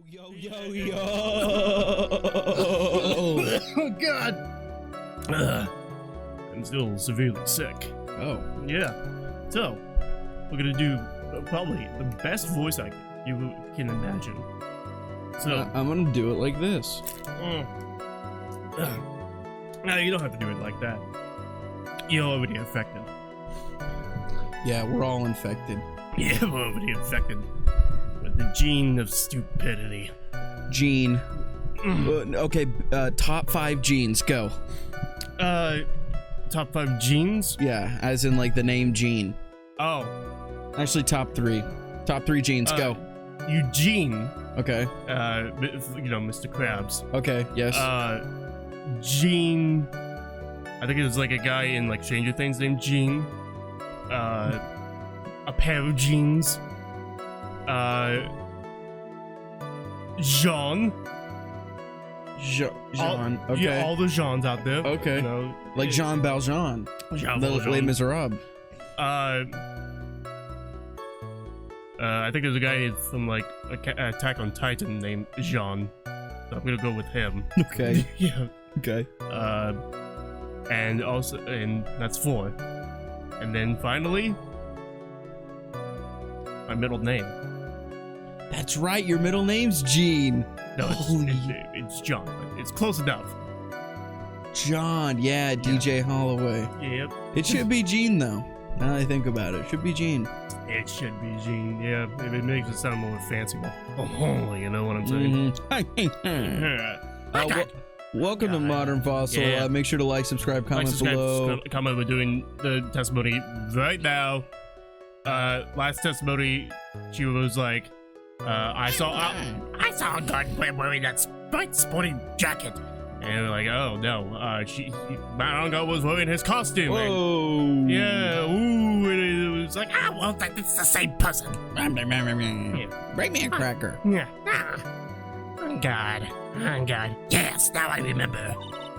Yo, yo, yo! Oh, God! I'm still severely sick. Oh. Yeah. So, we're gonna do probably the best voice you can imagine. So, I'm gonna do it like this. No, you don't have to do it like that. You're already infected. Yeah, we're all infected. Yeah, we're already infected with the gene of stupidity. Gene. Okay, top 5 genes, go. Top 5 genes? Yeah, as in like the name Gene. Oh. Actually, top 3. Top 3 genes, go. Eugene. Okay. Mr. Krabs. Okay, yes. Gene. I think it was like a guy in like Stranger Things named Gene. A pair of jeans. Jean. Jean. Okay. Yeah, all the Jeans out there. Okay. You know, like Jean Valjean. Jean Les Valjean. Miserables. I think there's a guy from like Attack on Titan named Jean. So I'm gonna go with him. Okay. Yeah. Okay. And that's 4. And then finally, my middle name. That's right, your middle name's Gene. No, it's John. But it's close enough. John, yeah, DJ Holloway. Yep. It should be Gene though. Now that I think about it, it should be Gene. It should be Gene. Yeah, if it makes it sound more fancy. Oh, you know what I'm saying? Welcome to Modern Fossil. Yeah. Make sure to like, subscribe, comment below. Comment. We're doing the testimony right now. Last testimony, she was like, I saw a guy wearing that bright sporting jacket. And we're like, oh no, my uncle was wearing his costume. Whoa. Yeah, ooh, it was like, well, it's the same person. Bring me a cracker. Yeah. Oh God. Yes, now I remember.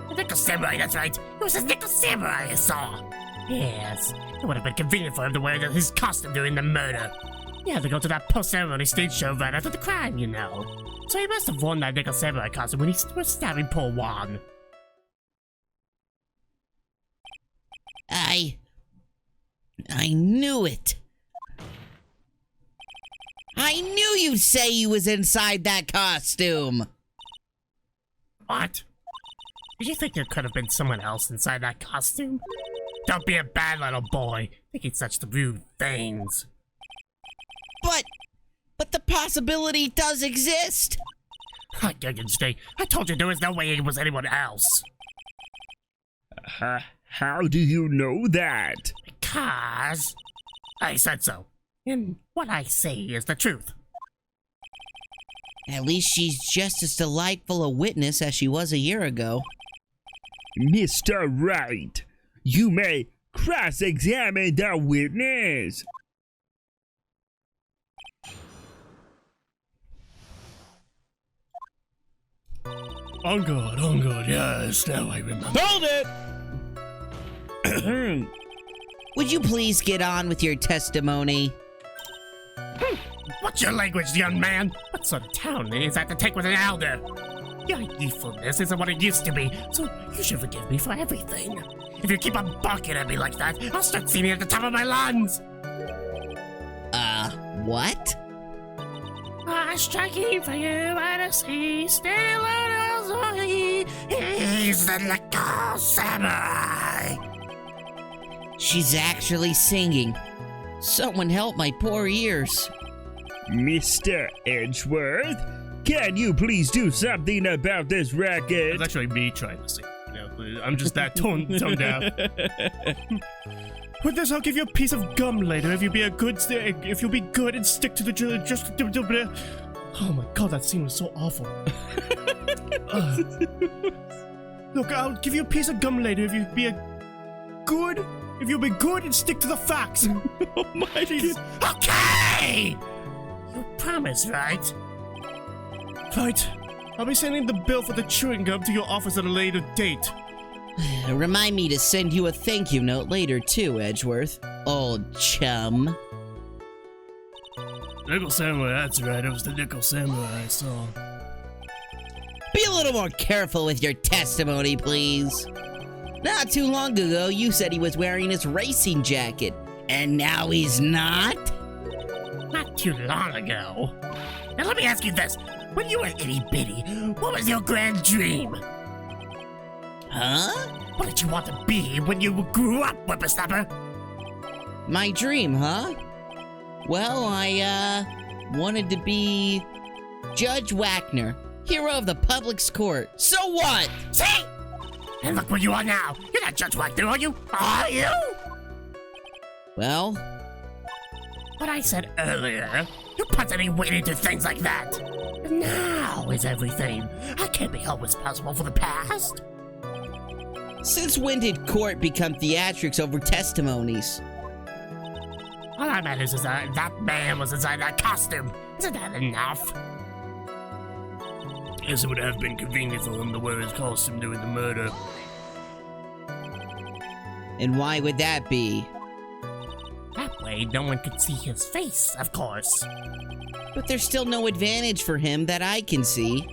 The Nickel Samurai, that's right. It was a Nickel Samurai I saw. Yes, it would have been convenient for him to wear his costume during the murder. He had to go to that post-ceremony stage show right after the crime, you know. So he must have worn that Nickel Samurai costume when he was stabbing poor Juan. I knew it. I knew you'd say you was inside that costume. What? Did you think there could have been someone else inside that costume? Don't be a bad little boy, thinking such rude things. But the possibility does exist. I told you there was no way it was anyone else. How do you know that? Because I said so. And what I say is the truth. At least she's just as delightful a witness as she was a year ago. Mr. Wright, you may cross-examine the witness. On God, yes, now I remember. Hold it! Would you please get on with your testimony? What's your language, young man? What sort of town is that to take with an elder? Your youthfulness isn't what it used to be, so you should forgive me for everything. If you keep on barking at me like that, I'll start singing at the top of my lungs. What? Striking for you by the sea, still he's the Nickel Samurai. She's actually singing. Someone help my poor ears. Mr. Edgeworth, can you please do something about this racket? It's actually me trying to sing. You know, I'm just that toned down. With this, I'll give you a piece of gum later if you'll be good and stick to the drill. Oh my God, that scene was so awful. Look, I'll give you a piece of gum later if you'll be good and stick to the facts. Oh my Jesus. Okay! You promise, right? Right. I'll be sending the bill for the chewing gum to your office at a later date. Remind me to send you a thank you note later too, Edgeworth. Old chum. Nickel Samurai, that's right. It was the Nickel Samurai I saw. Be a little more careful with your testimony, please. Not too long ago, you said he was wearing his racing jacket, and now he's not? Not too long ago. Now let me ask you this. When you were itty bitty, what was your grand dream? Huh? What did you want to be when you grew up, whippersnapper? My dream, huh? Well, I, wanted to be Judge Wagner, hero of the public's court. So what? See? And look where you are now. You're not Judge Wagner, are you? Are you? Well, What I said earlier, you put any weight into things like that. And now is everything. I can't be held responsible for the past. since when did court become theatrics over testimonies? All I meant is that man was inside that costume. Isn't that enough? Guess it would have been convenient for him to wear his costume during the murder. And why would that be? That way, no one could see his face, of course. But there's still no advantage for him that I can see.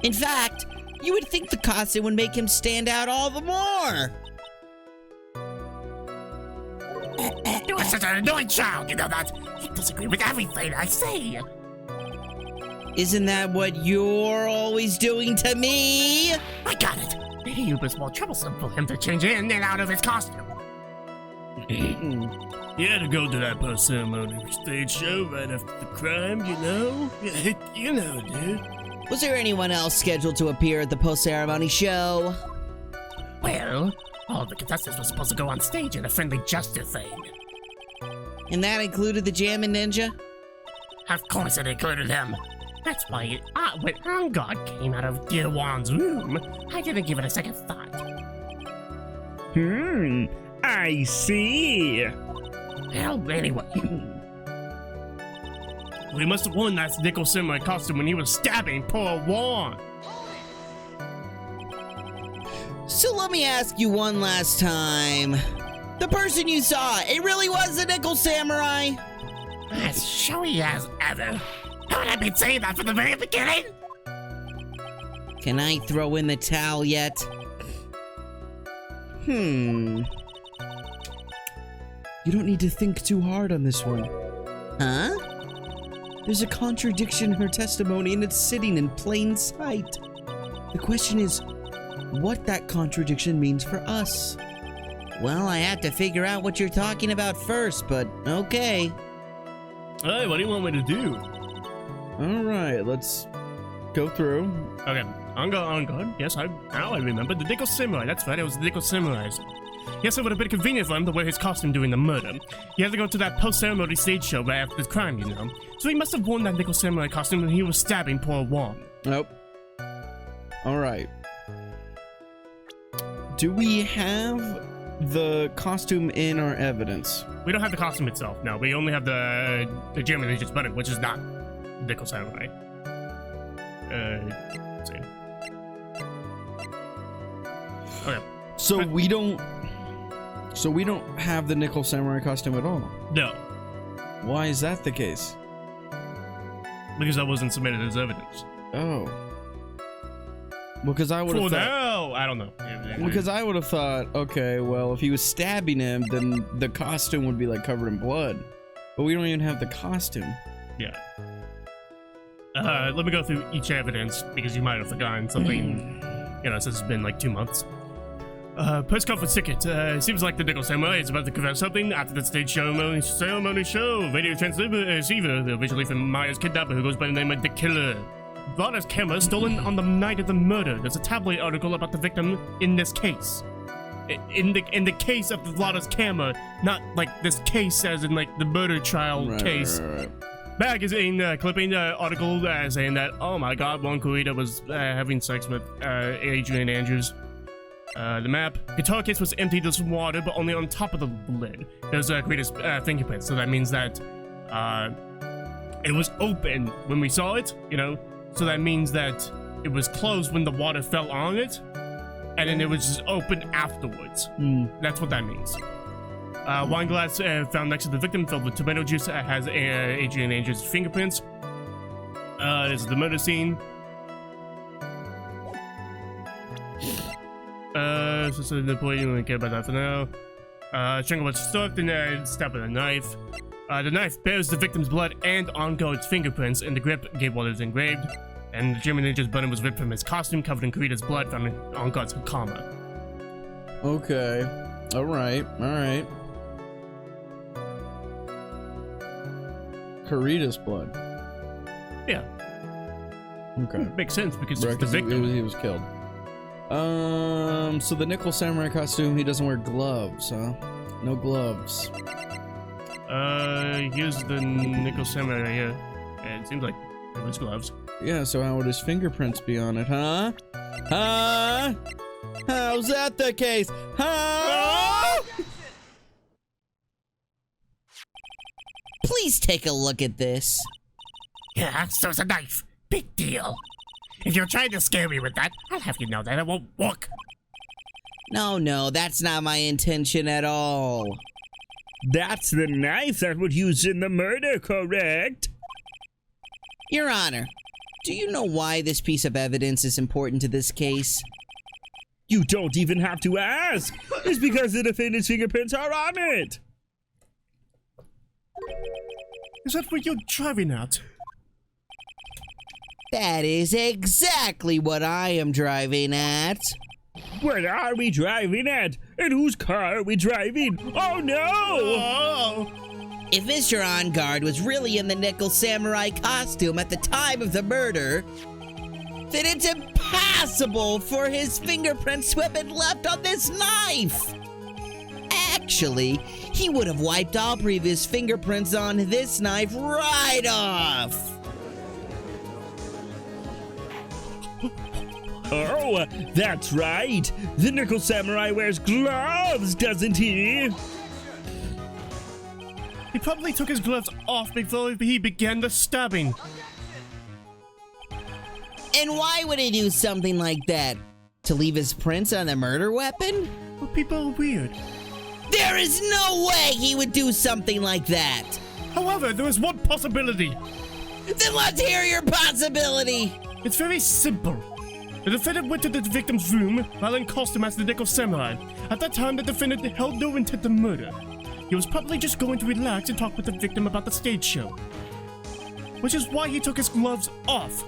In fact, you would think the costume would make him stand out all the more. You are such an annoying child, you know that? You disagree with everything I say. Isn't that what you're always doing to me? I got it. Maybe it was more troublesome for him to change in and out of his costume. He had to go to that post-ceremony stage show right after the crime, you know? You know, dude. Was there anyone else scheduled to appear at the post-ceremony show? Well, all the contestants were supposed to go on stage in a friendly gesture thing. And that included the Jammin' Ninja? Of course it included him. That's why when Angad came out of Dear Wan's room, I didn't give it a second thought. I see. Well, anyway. We must have worn that Nickel Samurai costume when he was stabbing poor Wan. So let me ask you one last time. The person you saw, it really was the Nickel Samurai? As showy as ever. Haven't I been saying that from the very beginning? Can I throw in the towel yet? You don't need to think too hard on this one. Huh? There's a contradiction in her testimony and it's sitting in plain sight. The question is, what that contradiction means for us. Well, I have to figure out what you're talking about first, but okay. Hey, what do you want me to do? Alright, let's go through. Okay, Angad. Yes, now I remember. The Nickel Samurai, that's right, it was the Nickel Samurai. Yes, it would have been convenient for him to wear his costume during the murder. He had to go to that post-ceremony stage show right after the crime, you know. So he must have worn that Nickel Samurai costume when he was stabbing poor Wan. Nope. Alright. Do we have the costume in our evidence? We don't have the costume itself, no. We only have the German Ninja's button, which is not Nickel Samurai. Let's see. Okay. So we don't have the Nickel Samurai costume at all. No, Why is that the case? because that wasn't submitted as evidence. Oh. Because I would For have thought. now, I don't know. Because I would have thought, okay, well, if he was stabbing him, then the costume would be like covered in blood. But we don't even have the costume. Yeah. Let me go through each evidence because you might have forgotten something. You know, since it's been like 2 months. Press conference ticket. Seems like the Nickel Samurai is about to confess something after the stage ceremony show. Radio transceiver, visually from Maya's kidnapper who goes by the name of The Killer. Vlada's camera stolen on the night of the murder. There's a tabloid article about the victim in this case. In the case of Vlada's camera, not like this case as in like the murder trial case. Right. Magazine clipping article saying that, oh my god, Juan Kurita was having sex with Adrian Andrews. The map. Guitar case was emptied of some water, but only on top of the lid. There's Kurita's fingerprint, so that means that it was open when we saw it, you know? So that means that it was closed when the water fell on it, and then it was just open afterwards. That's what that means. Wine glass found next to the victim filled with tomato juice has Adrian Angel's fingerprints. This is the murder scene. So the boy, you don't care about that for now. Strangle was stuck and stabbed with a knife. The knife bears the victim's blood and On-Guard's fingerprints, and the grip gave what is engraved. And the German ninja's button was ripped from his costume, covered in Kurita's blood from On-Guard's hakama. Okay. Alright. Kurita's blood. Yeah, Okay. makes sense because Right, it's the 'cause victim. he was killed. So the Nickel Samurai costume, he doesn't wear gloves, huh? No gloves. Here's the Nickel Samurai right here. And it seems like it was gloves. Yeah, so how would his fingerprints be on it, huh? Huh? How's that the case? Huh? Please take a look at this. Yeah, so it's a knife. Big deal. If you're trying to scare me with that, I'll have you know that it won't work. No, that's not my intention at all. That's the knife that was used in the murder, correct? Your Honor, do you know why this piece of evidence is important to this case? You don't even have to ask. It's because the defendant's fingerprints are on it. Is that what you're driving at? That is exactly what I am driving at. What are we driving at? And whose car are we driving? Oh no! Oh! If Mr. On Guard was really in the Nickel Samurai costume at the time of the murder, then it's impossible for his fingerprints to have been left on this knife. Actually, he would have wiped all previous fingerprints on this knife right off. Oh, that's right. The Nickel Samurai wears gloves, doesn't he? He probably took his gloves off before he began the stabbing. And why would he do something like that? To leave his prints on the murder weapon? Well, people are weird. There is no way he would do something like that. However, there is one possibility. Then let's hear your possibility. It's very simple. The defendant went to the victim's room while in costume as the Nickel Samurai. At that time, the defendant held no intent to murder. He was probably just going to relax and talk with the victim about the stage show. Which is why he took his gloves off.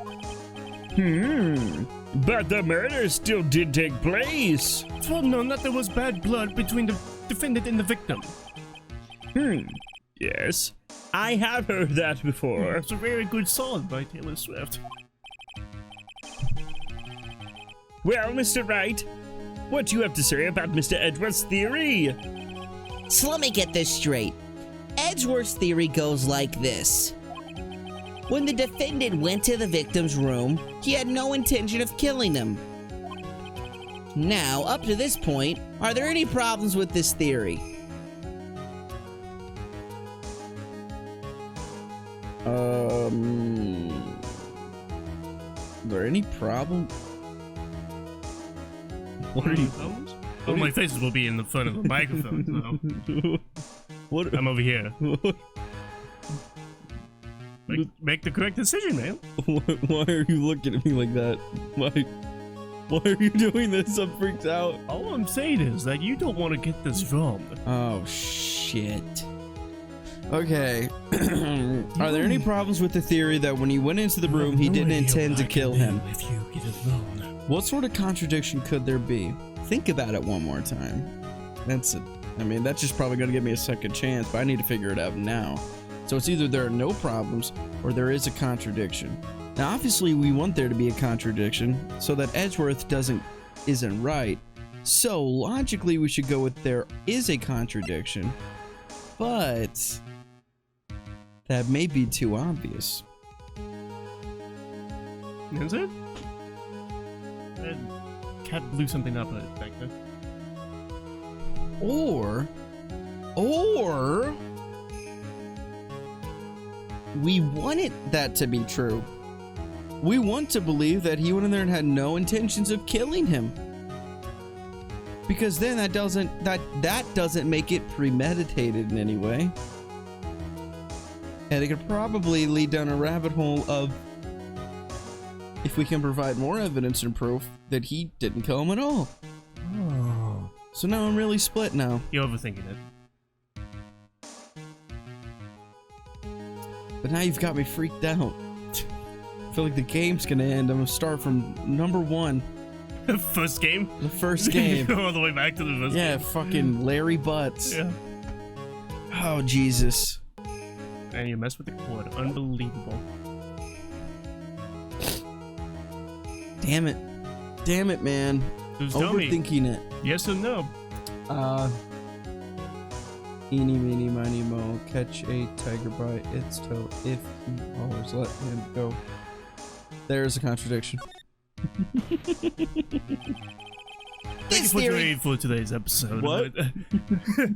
But the murder still did take place. It's well known that there was bad blood between the defendant and the victim. Yes, I have heard that before. It's a very good song by Taylor Swift. Well, Mr. Wright, what do you have to say about Mr. Edgeworth's theory? So let me get this straight. Edgeworth's theory goes like this. When the defendant went to the victim's room, he had no intention of killing him. Now, up to this point, are there any problems with this theory? Is there any problem? What are you? Well, my faces will be in the front of the microphone, so What? I'm over here. Make the correct decision, man. Why are you looking at me like that? Why are you doing this? I'm freaked out. All I'm saying is that you don't want to get this wrong. Oh shit. Okay. Are there any problems with the theory that when he went into the room, he didn't intend to kill him? If you get it wrong. What sort of contradiction could there be? Think about it one more time. That's it. I mean, that's just probably gonna give me a second chance, but I need to figure it out now. So it's either there are no problems or there is a contradiction. Now, obviously, we want there to be a contradiction so that Edgeworth isn't right. So logically, we should go with there is a contradiction, but that may be too obvious. Is it? Cat blew something up back there. Or we wanted that to be true. We want to believe that he went in there and had no intentions of killing him. Because then that doesn't make it premeditated in any way. And it could probably lead down a rabbit hole of, if we can provide more evidence and proof that he didn't kill him at all. Oh. So now I'm really split now. You're overthinking it. But now you've got me freaked out. I feel like the game's gonna end. I'm gonna start from number 1. First game? The first game. Go all the way back to the first game. Yeah, fucking Larry Butts. Yeah. Oh, Jesus. And you mess with the cord. Unbelievable. Damn it. Damn it, man. Just tell me. Overthinking it. Yes or no? Eeny, meeny, miny, mo. Catch a tiger by its toe. If he hollers, let him go. There's a contradiction. Thank you for joining for today's episode. What?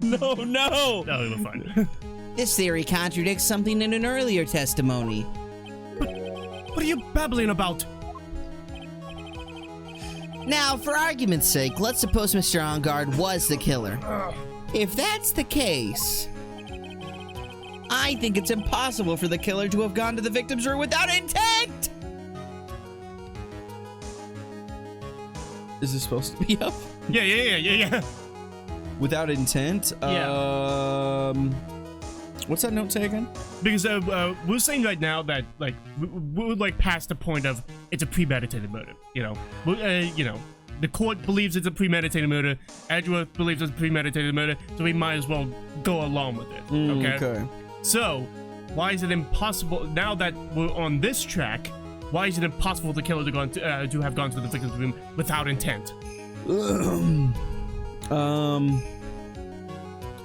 No, no! No, we're fine. This theory contradicts something in an earlier testimony. What are you babbling about? Now, for argument's sake, let's suppose Mr. Engard was the killer. If that's the case, I think it's impossible for the killer to have gone to the victim's room without intent! Is this supposed to be up? Yeah. Without intent? Yeah. What's that note say again? Because we're saying right now that like we're like past the point of it's a premeditated murder. You know, the court believes it's a premeditated murder. Edgeworth believes it's a premeditated murder. So we might as well go along with it. Okay. So why is it impossible now that we're on this track? Why is it impossible for the killer to have gone to the victim's room without intent?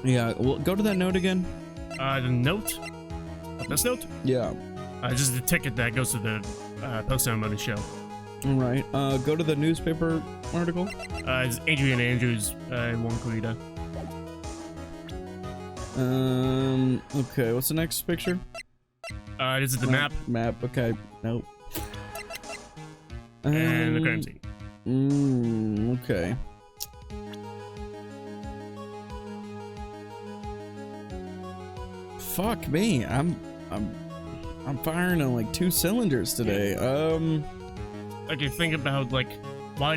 Yeah. Well, go to that note again. The note? This note? Yeah. This is the ticket that goes to the post-ceremony show. All right. Go to the newspaper article. It's Adrian Andrews and Juan Corrida. Okay. What's the next picture? This is the map Map. Okay. Nope. and the crime scene. Okay. Fuck me. I'm firing on like 2 cylinders today. Okay, think about like why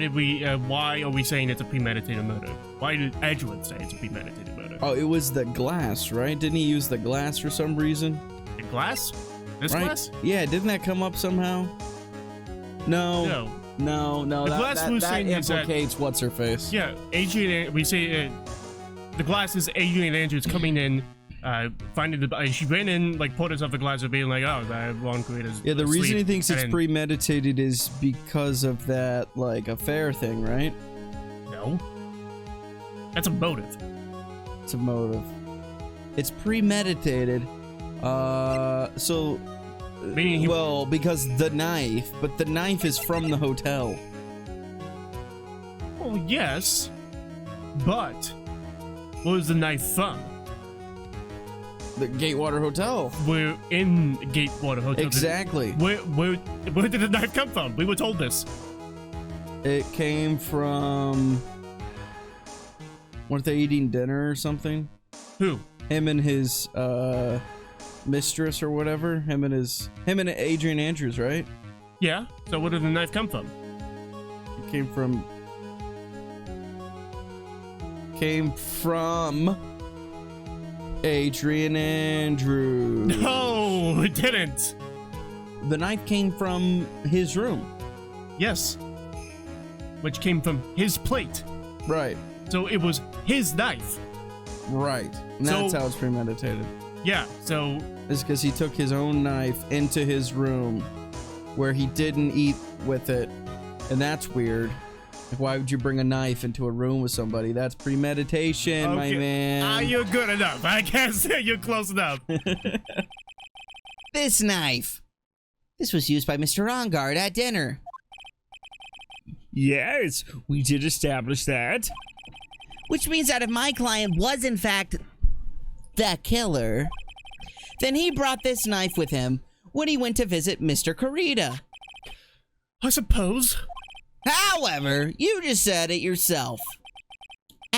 are we saying it's a premeditated murder? Why did Edgeworth say it's a premeditated murder? Oh, it was the glass, right? Didn't he use the glass for some reason? The glass? This Right? glass? Yeah, didn't that come up somehow? No. No. No, The that, glass that, was that saying is that- implicates what's her face. Yeah, Adrian. We say the glass is Adrian Andrews coming in, finding the. She ran in, like pulled herself the glass of being like, oh, Juan Corrida's. Yeah, the reason asleep. he thinks it's And- premeditated is because of that, like, affair thing, right? No. That's a motive. It's a motive. It's premeditated. So. Meaning he- Well, because the knife, but the knife is from the hotel. Well, yes, but what was the knife from? The Gatewater Hotel. We're in Gatewater Hotel. Exactly. Where did the knife come from? We were told this. It came from. Weren't they eating dinner or something? Who? Him and his mistress or whatever. Him and Adrian Andrews, right? Yeah. So where did the knife come from? It came from Adrian Andrews. No, it didn't. The knife came from his room. Yes. Which came from his plate. Right. So it was his knife. Right. And So- that's how it's premeditated. Yeah. So It's because he took his own knife into his room where he didn't eat with it. And that's weird. Like, why would you bring a knife into a room with somebody? That's premeditation, my man. you're good enough. I can't say you're close enough. This knife. This was used by Mr. Engard at dinner. Yes, we did establish that. Which means that if my client was in fact the killer, then he brought this knife with him when he went to visit Mr. Corrida. I suppose. However, you just said it yourself.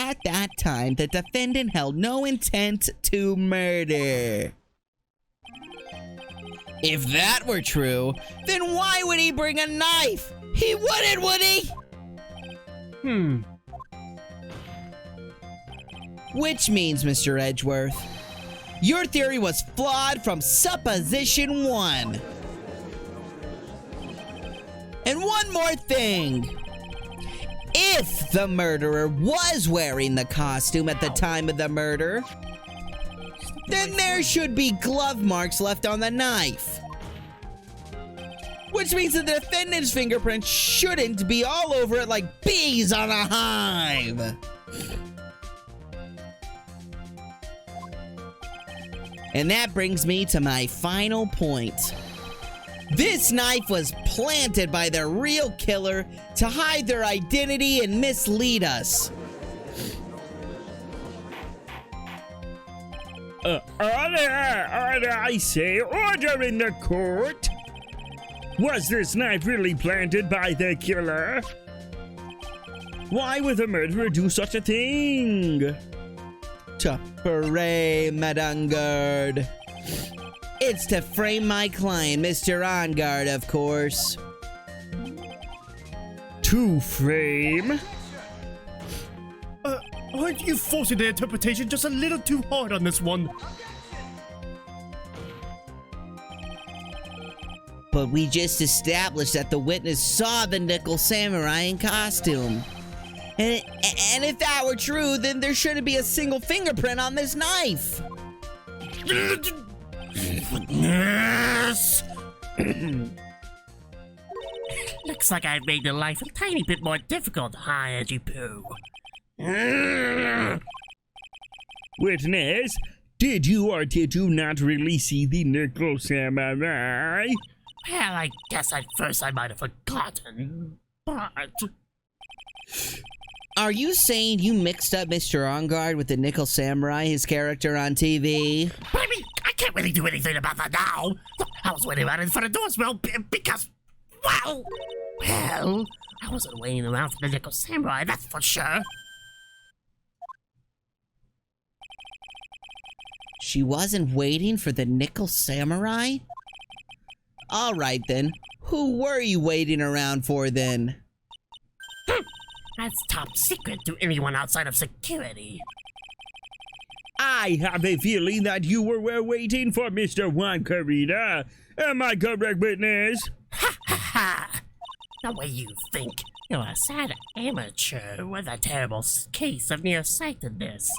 at that time, the defendant held no intent to murder. If that were true, then why would he bring a knife? He wouldn't, would he? Which means, Mr. Edgeworth, your theory was flawed from supposition 1. And one more thing. If the murderer was wearing the costume at the time of the murder, then there should be glove marks left on the knife. Which means that the defendant's fingerprints shouldn't be all over it like bees on a hive. And that brings me to my final point. This knife was planted by the real killer to hide their identity and mislead us. Order, I say, order in the court. Was this knife really planted by the killer? Why would the murderer do such a thing? To frame Madungard. It's to frame my client, Mr. Ongard, of course. To frame? Aren't you forcing the interpretation just a little too hard on this one? But we just established that the witness saw the Nickel Samurai in costume. And if that were true, then there shouldn't be a single fingerprint on this knife. Yes! Looks like I've made your life a tiny bit more difficult, huh, Edgy Poo? Witness, did you or did you not really see the Nickel Samurai? Well, I guess at first I might have forgotten, but... Are you saying you mixed up Mr. Ongard with the Nickel Samurai, his character on TV? But I mean, I can't really do anything about that now. I was waiting around in front of doors, well, because, well, I wasn't waiting around for the Nickel Samurai, that's for sure. She wasn't waiting for the Nickel Samurai? All right then. Who were you waiting around for then? That's top secret to anyone outside of security. I have a feeling that you were waiting for Mr. Juan Carita. Am I correct, witness? Ha ha ha! The way you think. You're a sad amateur with a terrible case of nearsightedness.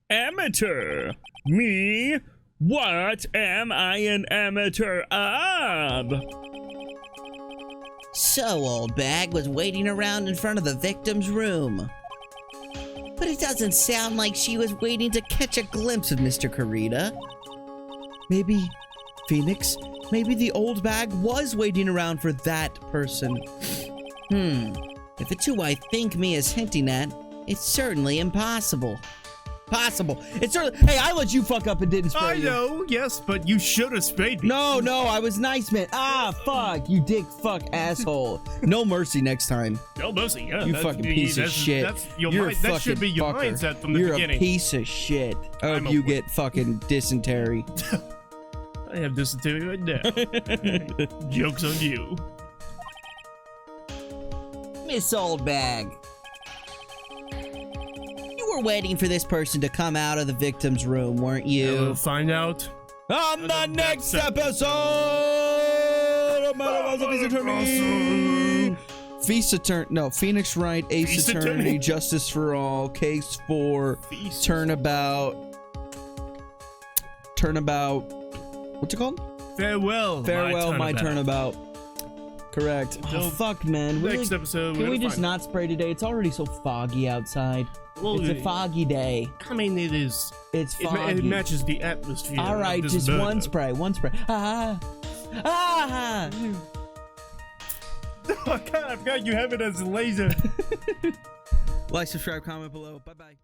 Amateur? Me? What am I an amateur of? So Old Bag was waiting around in front of the victim's room. But it doesn't sound like she was waiting to catch a glimpse of Mr. Carita. Maybe Phoenix, maybe the Old Bag was waiting around for that person. If it's who I think Mia's hinting at, it's certainly impossible. Possible. It's certainly. Hey, I let you fuck up and didn't spray you. I know, yes, but you should have sprayed me. No, I was nice, man. Ah, fuck. You dick fuck asshole. No mercy next time. No mercy, yeah. You fucking piece of shit. You're a that should be your fucker. mindset from the You're beginning. a piece of shit. I I'm hope a you wit- get fucking dysentery. I have dysentery right now. Joke's on you. Miss Old Bag. You were waiting for this person to come out of the victim's room, weren't We'll you? find out. On the next episode of Madam Feast Attorney. Feast Attorney. No, Phoenix Wright, Ace Feast Attorney, Attorney. Justice for All, Case for Feast. Turnabout. What's it called? Farewell, My Turnabout. Correct. Oh, Until fuck, man. Next episode, Can we're we gonna just find not spray today? It's already so foggy outside. Well, It's a foggy day. I mean, it is. It's foggy. It matches the atmosphere. All right, of this just murder. one spray. Ah. Ah. Oh, God, I forgot you have it as a laser. Like, subscribe, comment below. Bye-bye.